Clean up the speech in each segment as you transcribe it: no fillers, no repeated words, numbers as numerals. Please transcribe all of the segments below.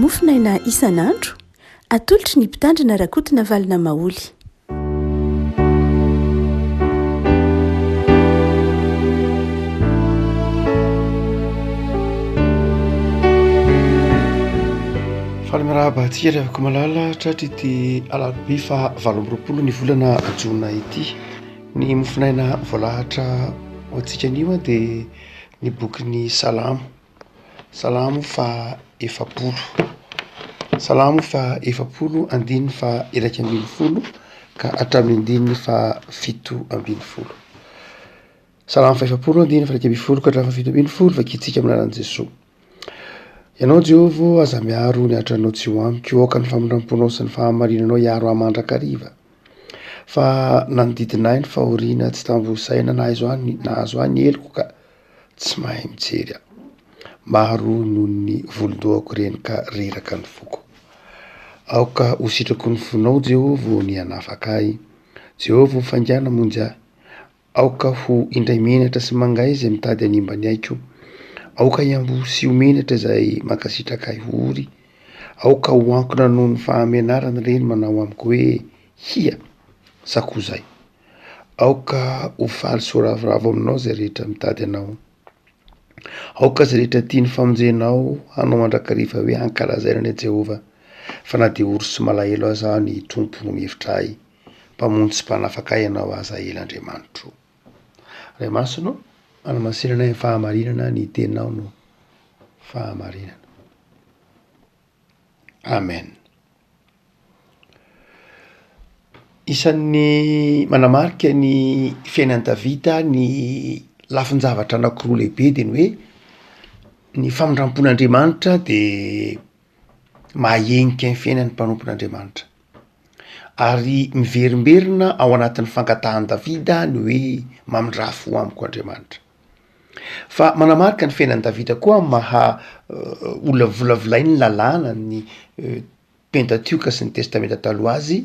mofinaina isan'andro atolotry ny mpitandrina rakotina valina maoly. Falemirahaba atsika rehefa malala tratra ity alarobia fa 20 ny volana jona ity. Ny mofinaina voalahatra ho antsika anio dia ny bokin'ny Salamo. Salamo fa 70. Salamo fa 70 andininy fa 120 ka hatramin'ny andininy fa 7:20. Salamo fa 70 andininy fa 120 ka hatramin'ny 7:20 vakitsika amin'anan'i Jesosy. Ianao Jehovah aza miaro ny atranao tsy ho amiko, aoka ny famindramponao sy ny fahamarinanao hiaro amandrakariva. Fa nanodidinay ny fahoriana tsy tambosaina nahazo any eloko ka tsy mahay mijery aho. Maro noho ny volondohako reny ka reraka ny foko. Aoka ho sitrako ny fonao Jehovah ny hanafaka ahy. Jehovah faingana monjy ahy. Aoka ho indray menatra sy mangay izay mitady hanimba ny aiko. Aoka hiambo sy homenatra izay mankasitraka ahy ory. Aoka ho ankona noho ny fahamenarana reny manao amiko hoe hia sakozay. Aoka ho faly sy ho ravoravo aminao izay rehetra mitady anao. Aoka izay rehetra tiany famonjenao hanao mandrakariva hoe ankalazaina ny Jehovah. Fa na dia ory sy malahelo aza ny tompo mihevitra ahy. Mpamonjy sy mpanafaka ahy ianao aza Elandriamanitro. Ray masonao anamasinana ny fahamarinana ny tenao no fahamarinana. Amen. Isan'ny manamarika ny fiainan'i Davida ny lafin-javatra anankiroa lehibe dia ny hoe ny famindrampon'Andriamanitra dia mahahenika ny fiainan'ny mpanompon'Andriamanitra. Ary miverimberina ao anatin'ny fankatahan'i Davida ny hoe mamindrafo amiko Andriamanitra. Fa manamarika ny fiainan'i Davida koa maha olona volavolainy lalàna ny Pentatioka sy ny Testamenta taloha azy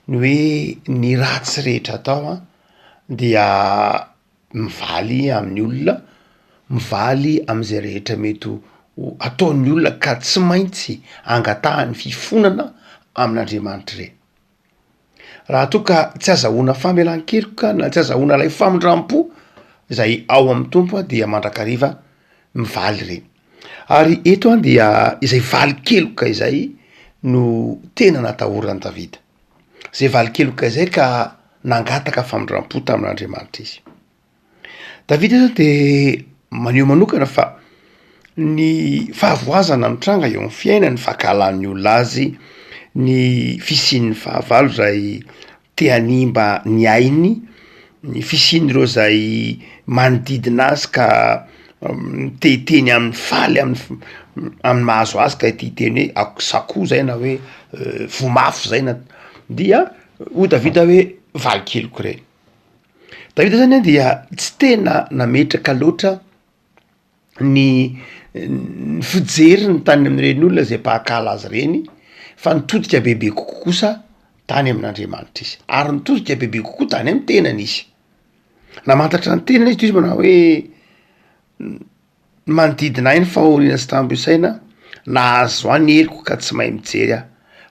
ny hoe ny ratsy rehetra atao dia mivaly amin'ny olona, mivaly amin'izay rehetra mety ataon'ny olona ka tsy maintsy angatahany fifonana amin'Andriamanitra ireny. Raha toa ka tsy azahoana famelan-keloka na tsy azahoana ilay famindrampo izay ao amin'ny tompo dia mandrakariva mivaly ireny. Ary eto dia izay valy-keloka izay no tena natahoran'i Davida. Izay valy-keloka izay ka nangataka famindrampo tamin'Andriamanitra izy. Davida zao dia maneho manokana fa ny fahavoazana mitranga eo amin'ny fiainany fankalan'ny olona azy, ny fisian'ny fahavalo izay te hanimba ny ainy, ny fisian'ireo izay manodidina azy ka teteny amin'ny faly amin'ny mahazo azy ka ity teny hoe sakoa zay na hoe vomafo zay na dia ho Davida hoe valy-keloko ireny. Davida zany dia tsy tena nametraka loatra ny fijeriny tany amin'ireny olona izay mpahakala azy ireny, fa nitodika bebe kokoa kosa tany amin'Andriamanitra izy. Ary nitodika bebe kokoa tany amin'ny tenany izy. Namantatra ny tenany izy manao hoe manodidina ahy ny fahoriana sy tambosaina, nahazo any eloko ka tsy mahay mijery aho,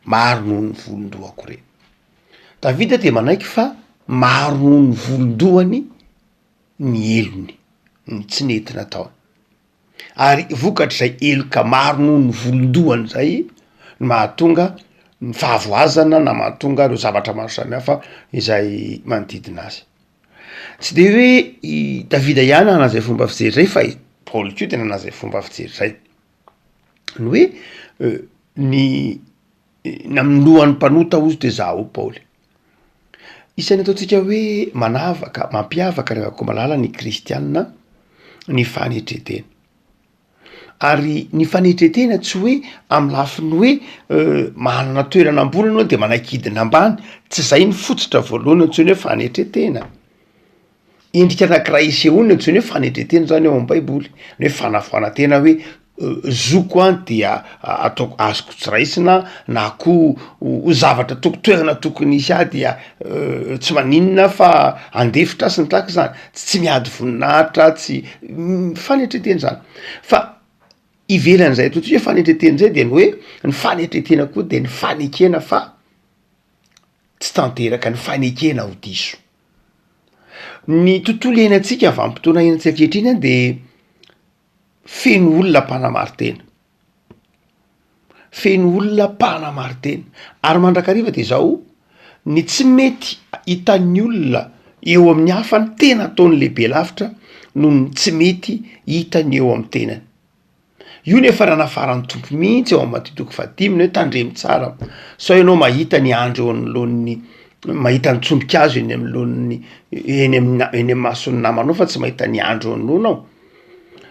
maro noho ny volondohako ireny. Davida dia manaiky fa maro noho ny volondohany ny elony, ny tsy nentina ataony. Ary vokatra izay eloka maro noho ny volondohany izay no mahatonga ny fahavoazana na mahatonga ireo zavatra maro samihafa izay manodidina azy. Tsy dia hoe i Davida ihany anazay fomba fijery izay fa Paoly koa tena anazay fomba fijery izay. Ny hoe ny namonoan'ny mpanota ozy dia zao Paoly. Isany ataontsika hoe manavaka, mampiavaka rehefa koa malala ny kristianina ny fanetretena. Ary ny fanetretena tsy hoe amin'ny lafiny hoe manana toerana ambony ianao dia manakidina ambany, tsy izay ny fototra voalohany antsoina hoe fanetretena. Endrika anankiray isehoana antsoina hoe fanetretena zany ao amin'ny Baiboly, ny hoe fanafoana tena hoe zoko dia ataoko azoko tsiraisina na koa ho zavatra tokotoerana tokony isy dia tsy maninona fa andefitra sy ny tahaka izany, tsy miady voninahitra, tsy fanetretena zany. Fa ivelan'zay totsika fanetretena zay de ny hoe ny fanetretena koa de ny fanekena fa tsy tanteraka, ny fanekena ho diso. Ny tontolo iainantsika avy am'fotoana iainantsika ankehitriny de feno olona mpanamary-tena, feno olona mpanamary-tena ary mandrakariva de zao ny tsy mety hitan'ny olona eo amin'ny hafa ny tena ataony lehibe lavitra no ny tsy mety hitany eo amin'ny tenany. Io nefa raha nafarany tompo mihitsy eo am'matitoko fadimina hoe tandremo tsara sao ianao mahita ny andro eo anoloan'ny mahita ny tsombikazo eny am'lohan'ny eny amy mason'ny namanao fa tsy mahita ny andro eo anoloanao.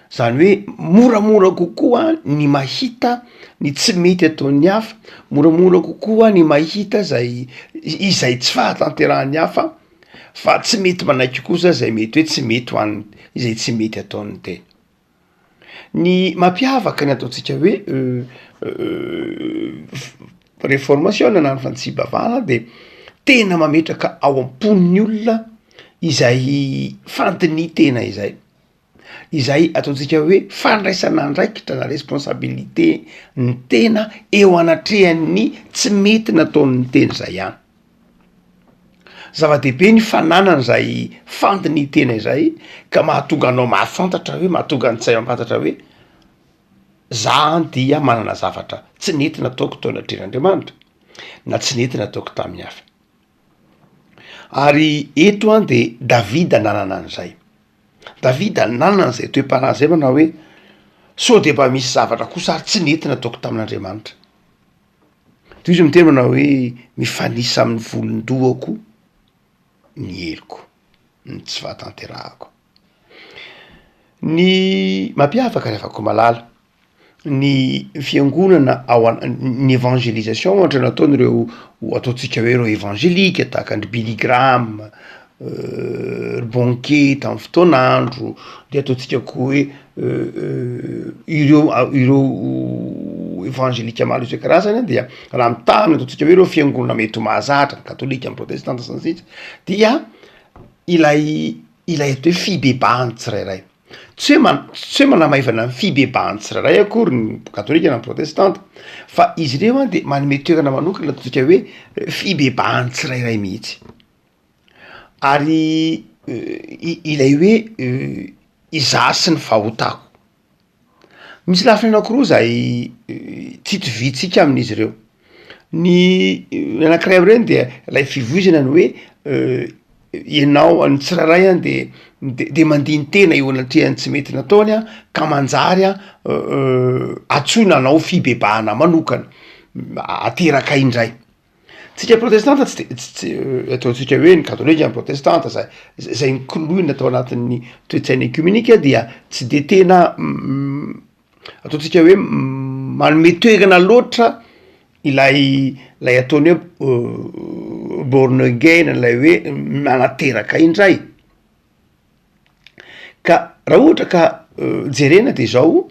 Zany hoe moramora kokoa ny mahita ny tsy mety ataon'ny hafa, moramora kokoa ny mahita izay tsy fahatanterahany hafa fa tsy mety manaiky kosa zay mety hoe tsy mety ho an'ny izay tsy mety ataon'ny tena. Ny mampiavaka ny ataontsika hoe réformation nany fantsibavana de tena mametraka ao am-pon'ny olona izay fantiny tena izay ataontsika hoe fandraisana andraikitra na responsabilité ny tena eo anatrehan'ny tsy mety nataon'ny tena zay ihany. Zava-dehibe ny fananana zay fantiny tena izay ka mahatonga anao mahafantatra hoe mahatonga ny tsay mampantatra hoe za dia manana zavatra tsy nety nataoko tao anatrehan'Andriamanitra na tsy nety nataoko tamin'ny hafa. Ary eto de Davida nanana an'izay. Davida nanana an'izay toe-panahy zay manao hoe sao de mba misy zavatra kosa ary tsy nety nataoko tamin'Andriamanitra. De izy miteny manao hoe mifanisa amin'ny volondohako ny eloko, ny tsy fahatanterahako. Ny mampiavaka rehafako malala ny fiangonana ny évangélisation ohatra nataon'ireo ataontsika hoe ireo évangélika tahaka ny Billy Graham, Bonquet tamin'ny fotoan'andro, de ataontsika koa hoe ireo évangélika maro isan-karazany dia raha mitaminy ataontsika hoe ireo fiangonana mety mahazatra katolika, protestanta sy ny sisa dia ilay atao hoe fibebahany tsirairay. Tsy hoe manamaivana ny fibebahany tsirairay akory ny katolika na ny protestanta fa izy ireo de manome toerana manokana ataontsika hoe fibebahany tsirairay mihitsy. Ary ilay hoe izaho sy ny fahotako. Misy lafiny anankiroa zay tsy itovitsika amin'izy ireo. Ny anankiray am'ireny dia lay fivoizana ny hoe ianao ny tsirairay de mandihy ny tena eo anatrehany tsy mety nataony ka manjary atsoina anao fibebahana manokana ateraka indray. Tsika protestanta ataontsika hoe ny katolika ny protestanta zay nikoloina atao anatin'ny toe-tsaina ekumenika dia tsy de tena ataontsika hoe manome toerana loatra ilay ataony hoe born again lay hoe manateraka indray. Ka raha ohatra ka jerena de zao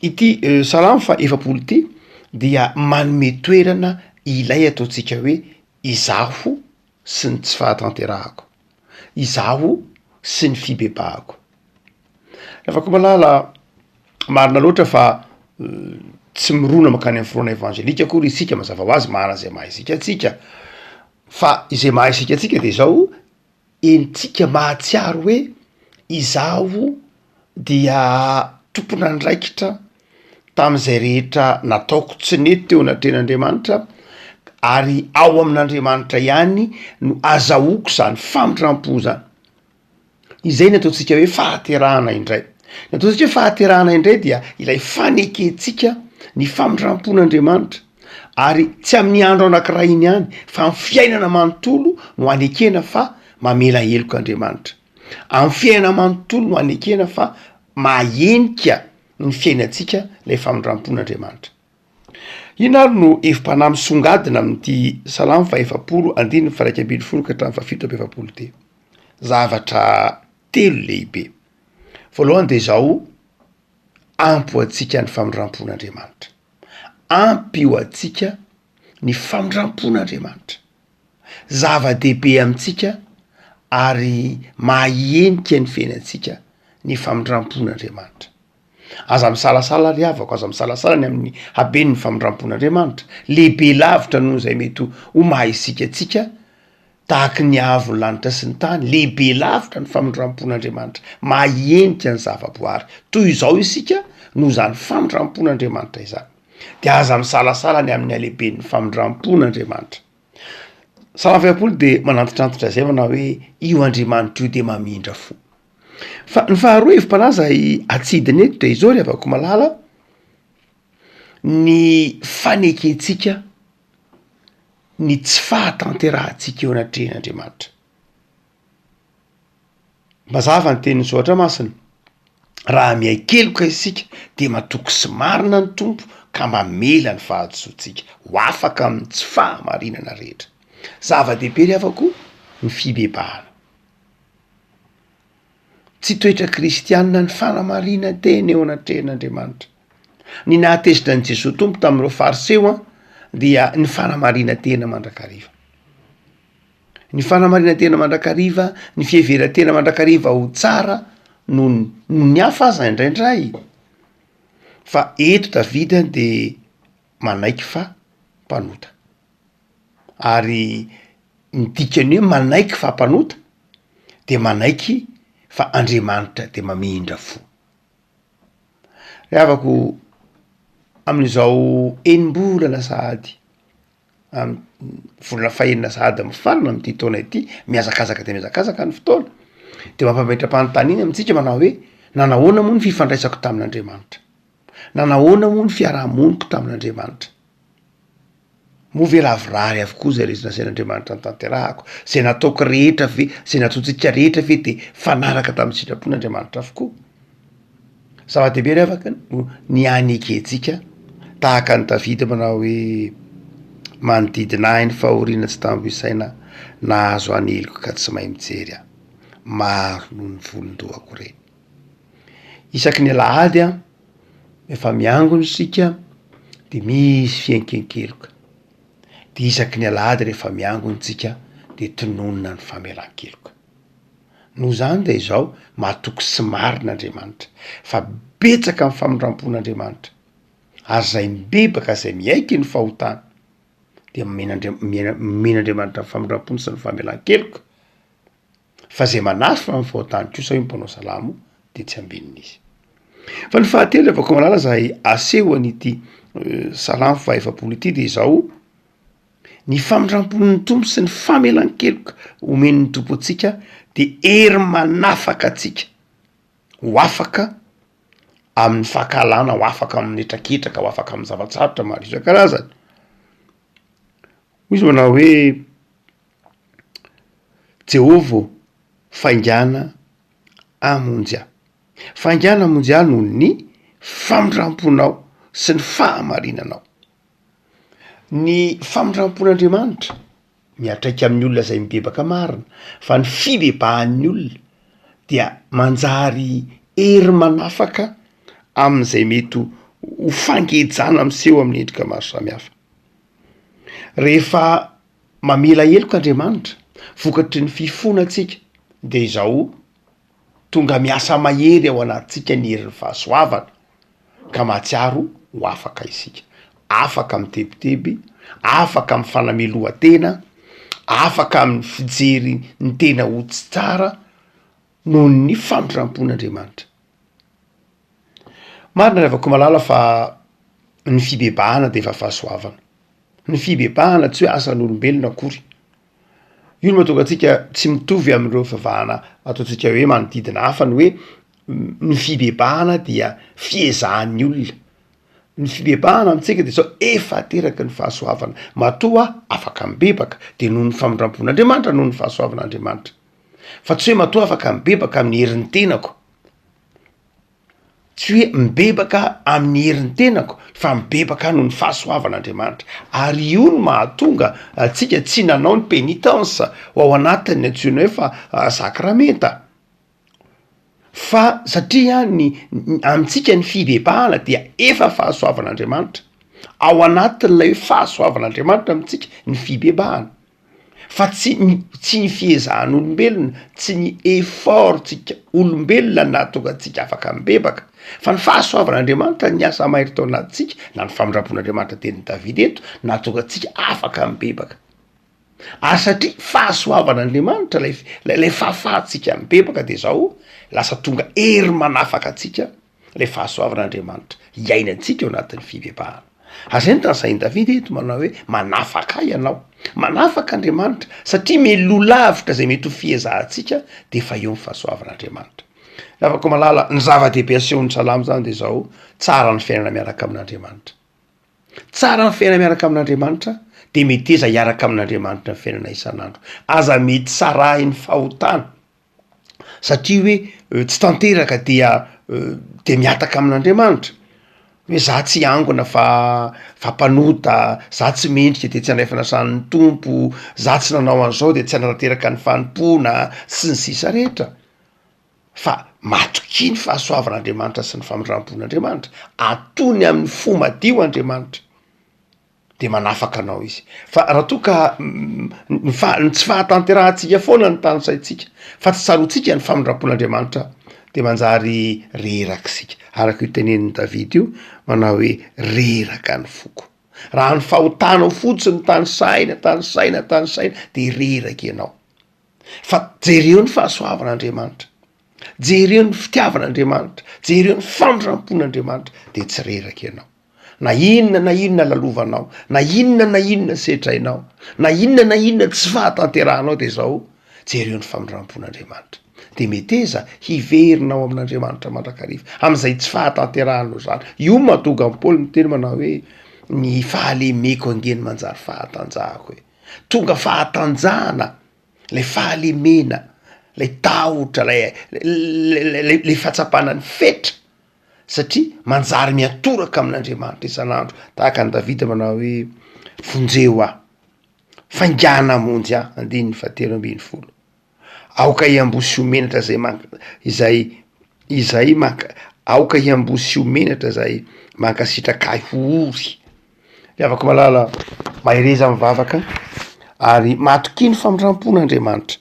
ity salamo fa efapolo ty dia manome toerana ilay ataontsika hoe izaho sy ny tsy fahatanterahako, izaho sy ny fibebahako. Afaka malala marina loatra fa tsy mirona makany amin'ny foroana évangélika akory isika mazava ho azy marina zay maha isika atsika fa izay maha isika atsika de zao enitsika mahatsiaro hoe izaho dia tompon'andraikitra tam'izay rehetra nataoko tsy nety teo anatrehan'Andriamanitra ary ao amin'Andriamanitra ihany no azahoako zany famindrampo zany. Izay ny ataontsika hoe fahaterahana indray. Ny ataontsika hoe fahaterahana indray dia ilay faneketsika ny famindrampon'Andriamanitra ary tsy amin'ny andro anankiray iny ihany fa amin'ny fiainana manontolo no anekena fa mamela heloka Andriamanitra. Amin'ny fiainana manontolo no anekena fa mahenika ny fiainantsika lay famindrampon'Andriamanitra. Ino ary no efim-panahy misongadina amin'ity salamo fa efapolo andiny faraika ambin'ny folo ka hatramin'ny fafito amby efapolo ty. Zavatra telo lehibe. Voalohany de zao ampy ho antsika ny famindrampon'Andriamanitra. Ampy ho antsika ny famindrampon'Andriamanitra. Zava-dehibe amintsika ary mahenika ny fiainantsika ny famindrampon'Andriamanitra. aza misalasala ry avako, aza misalasala ny amin'ny habeny ny famindrampon'andriamanitra lehibe lavitra noho zay mety ho maha isikatsika tahaky ny avo ny lanitra sy ny tany. Lehibe lavitra ny famindrampon'andriamanitra, mahenika ny zavaboary toy izao isika noho zany famindrampon'andriamanitra izany, de aza misalasala ny amin'ny alehibe ny famindrampon'andriamanitra. Salamy feapolo de manantitrantitra zay manao hoe io andriamanitra io de mamindra fo. Fa ny faharoa evim-panaza atsidiny eto de izao ry avako malala, ny faneketsika ny tsy fahatanterahantsika eo anatrehan'andriamanitra. Mazava ny tenin'ny Zoatra Masina, raha mihaikeloka isika de matoky sy marina ny tompo ka mamela ny fahazoantsika ho afaka amin'ny tsy fahamarinana rehetra. Zava-dehibe ry avako ny fibebahana. Tsy toetra kristianina ny fanamarina tena eo anatrehan'andriamanitra. Ny nahatezitra ny Jesosy tompo tamin'ireo fariseo dia ny fanamarina tena mandrakariva. Ny fanamarina tena mandrakariva, ny fiheveran-tena mandrakariva ho tsara no ny hafa aza indraindray. Fa eto Davida de manaiky fa mpanota. Ary ny dikany hoe manaiky fa mpanota de manaiky fa Andriamanitra de mamindra fo. Rehavako amin'izao enim-bolana sahady, volana fahenina sahady mifarana am'ty taona ity, miazakazaka de miazakazaka ny fotoana, de mampametram-panontany iny amintsika manao hoe nanahoana moa ny fifandraisako tamin'Andriamanitra, nanahoana moa ny fiarahamoniko tamin'Andriamanitra. Moa ve lavorary avokoa zay rezy nasain'Andriamanitra ny tanterahako, zay nataoko rehetra ve, zay nataontsika rehetra ve de fanaraka tamin'ny sitrapon'Andriamanitra avokoa. Zava-dehibe ry avaka ny aneketsika tahaka ny Davida manao hoe manodidina ny fahoriana tsy tambo isaina, nahazo aneliko ka tsy mahay mijery aho, maro noho ny volondohako reny. Isaky ny alahady efa miangony isika de misy fiankenkeloka, de isaky ny alahady rehefa miangony tsika de tononona ny famelan-keloka. Noho zany de izao matoky sy marin'Andriamanitra fa betsaka amin'ny famindrampon'Andriamanitra, ary zay mibebaka zay miaiky ny fahotana de men'Andriamanitra ny famindrampony sy ny famelan-keloka. Fa zay manasy fa amin'ny fahotany kosa hoe mpanao salamo de tsy ambininizy. Fa ny fahatelo avako malala zay aseho an'ity salamo fahaefapolo ity de izao ny famindrampon'ny tompo sy ny famelan-keloka omen'ny tompo atsika de hery manafaka atsika ho afaka amin'ny fahakalana, ho afaka amin'ny etraketraka, ho afaka amin'ny zavatsarotra maro isan-karazany. Izy manao hoe Jehova faingana amonjy ahy, faingana amonjy ahy noho ny famindramponao sy ny fahamarinanao. Ny famindrampon'Andriamanitra miatraika amin'ny olona zay mibebaka marina, fa ny fibebahan'ny olona dia manjary hery manafaka amin'izay mety ho fangejana miseho amin'ny endrika maro samihafa. Rehefa mamela heloka Andriamanitra vokatry ny fifona atsika de izao tonga miasa mahery ao anatintsika ny herin'ny fahasoavana ka mahatsiaro ho afaka isika, afaka amin'ny tebiteby, afaka amin'ny fanamelohan-tena, afaka amin'ny fijery ny tena ho tsy tsara noho ny famindrampon'Andriamanitra. Marina rehavako malala fa ny fibebahana de efa fahasoavana. Ny fibebahana tsy hoe asan'olombelona akory. Io no mahatonga atsika tsy mitovy amin'ireo fivavahana ataontsika hoe manodidina hafa, ny hoe ny fibebahana dia fiezahan'ny olona. Ny fibebahana amintsika de zao efa ateraky ny fahasoavana, matoa afaka mibebaka de noho ny famindrampon'Andriamanitra, noho ny fahasoavan'Andriamanitra. Fa tsy hoe matoa afaka mibebaka amin'ny herin'ny tenako, tsy hoe mibebaka amin'ny herin'ny tenako, fa mibebaka noho ny fahasoavan'Andriamanitra. Ary io no mahatonga atsika tsy nanao ny pénitence ao anatin'ny antsoina hoe fa sakramenta, fa satria amintsika ny fibebahana dia efa fahasoavan'Andriamanitra. Ao anatin'ilay hoe fahasoavan'Andriamanitra amintsika ny fibebahana. fa tsy ny fiezahan'olombelona, tsy ny effortsika olombelona natonga atsika afaka mibebaka, fa ny fahasoavan'Andriamanitra ny asa mahery tao anatintsika na ny famindrampon'Andriamanitra teny Davida eto natonga atsika afaka mibebaka. Ary satria fahasoavan'Andriamanitra lay fahafahatsika mibebaka de zao lasa tonga hery manafaka atsika le fahasoavan'Andriamanitra iainantsika eo anatin'ny fibebahana. Ary zay ny tanysainy Davida eto manao hoe manafaka ianao, manafaka Andriamanitra satria melolavitra zay mety ho fiezahantsika de efa eo ny fahasoavan'Andriamanitra. Afaka malala ny zava-dehibe asehon'ny salamo zany de zao tsara ny fiainana miaraka amin'Andriamanitra. Tsara ny fiainana miaraka amin'Andriamanitra de meteza hiaraka amin'Andriamanitra ny fiainana isan'andro. Aza mety tsarahin'ny fahotana satria hoe tsy tanteraka dia miataka amin'Andriamanitra. Hoe za tsy angona fa mpanota, za tsy mendrika de tsy handray fanasan'ny tompo, za tsy nanao an'izao de tsy hanatanteraka ny fanimpona sy ny sisa rehetra. Fa matoky ny fahasoavan'Andriamanitra sy ny famindrampon'Andriamanitra, atony amin'ny fo madio Andriamanitra de manafaka anao izy. Fa raha toa ka tsy fahatanterahantsika foana ny tanysaitsika fa tsy tsarotsika ny famindrampon'Andriamanitra de manjary rerakitsika. Araka io tenenin'ny Davida io manao hoe reraka ny foko. Raha ny fahotanao fotsiny tany saina de reraka ianao. Fa jereo ny fahasoavan'Andriamanitra, jereo ny fitiavan'Andriamanitra, jereo ny famindrampon'Andriamanitra de tsy reraka ianao. Na inona lalovanao, na inona setrainao, na inona tsy fahatanterahanao de zao jereo ny famindrampon'Andriamanitra. De meteza hiverinao amin'Andriamanitra mandrakariva am'izay tsy fahatanterahanao zany. Io mahatonga ny Paoly miteny manao hoe ny fahalemeko angeny manjary fahatanjahako hoe tonga fahatanjahana, lay fahalemena, lay tahotra, lay fahatsapana ny fetra satria manjary miatoraka amin'Andriamanitra isan'andro. Tahaka ny Davida manao hoe vonjeo aho, faingana monjy aho, 1:7. Aoka hiambosy omenatra izay aoka hiambosy omenatra zay mankasitraka ho ory. Afaka malala mahireza mivavaka ary matoky ny famindrampon'Andriamanitra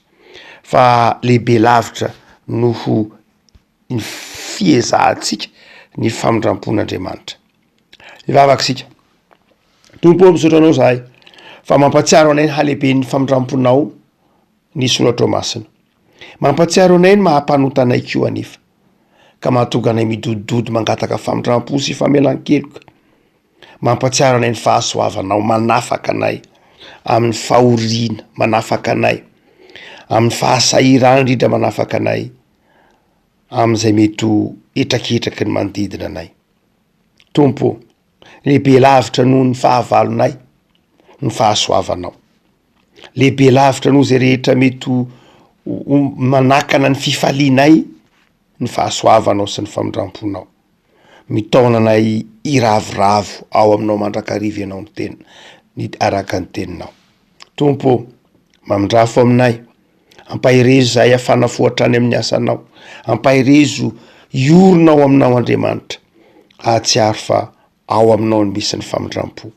fa lehibe lavitra noho ny fiezahantsika ny famindrampon'Andriamanitra. Mivavaka sika. Tompo misaotra anao zahay fa mampatsiaro anay ny halehibe ny famindramponao ny soratra masina. Mampatsiaro anay ny mahampanota anay koa anefa ka mahatonga anay midodidody mangataka famindrampo sy famelan-keloka. Mampatsiaro anay ny fahasoavanao, manafaka anay amin'ny fahoriana, manafaka anay amin'ny fahasahirana indrindra, manafaka anay amin'izay mety ho etraketraky ny manodidina anay. Tompo, lehibe lavitra noho ny fahavalonay ny fahasoavanao, lehibe lavitra noho zay rehetra mety ho manakana ny fifalianay ny fahasoavanao sy ny famindramponao. Mitaona anay iravoravo ao aminao mandrakariva ianao ny tena ny araka ny teninao. Tompo, mamindrafo aminay, ampahirezo zahay afanafohatra any amin'ny asanao, ampahirezo iorona ao aminao Andriamanitra, ahatsiaro fa ao aminao ny misy ny famindrampo,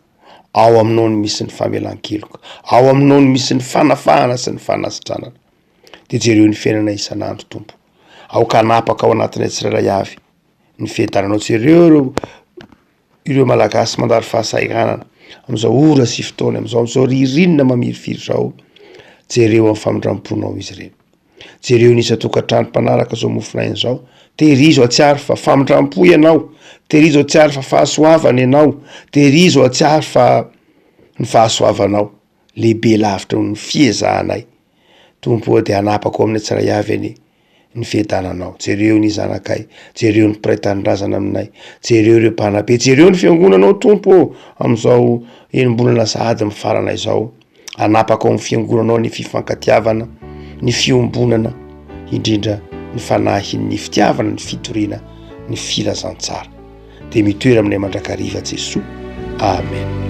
ao aminao ny misy ny famelan-keloka, ao aminao ny misy ny fanafahana sy ny fanasitranana. De jereo ny fiainana isan'andro Tompo. Aoka hanapaka ao anatinay tsirairay avy ny fiadananao jereo ireo malagasy mandary fahasahiranana am'izao ora sy fotoana am'izao ririnina mamirifiry zao, jereo amin'ny famindramponao izy ireny. Jereo ny isa-tokantrano mpanaraka zao mofonainy zao, tehirizo atsiaro fa famindrampo ianao, tehirizo atsiaro fa fahasoavana ianao, tehirizo atsiaro fa ny fahasoavanao lehibe lavitra ny fiezahanay. Tompo, de hanapako amin'ny tsiray avy ny fiadananao, jereo ny zanakay, jereo ny mpiray tanindrazana aminay, jereo ireo mpanabe, jereo ny fiangonanao Tompo am'izao enim-bolana sahady mifaranay zao. Hanapaka ao amin'ny fiangonanao ny fifankatiavana, ny fiombonana, indrindra ny fanahy, ny fitiavana, ny fitoriana, ny filazantsara. De mitoera aminay mandrakariva Jesoa. Amen.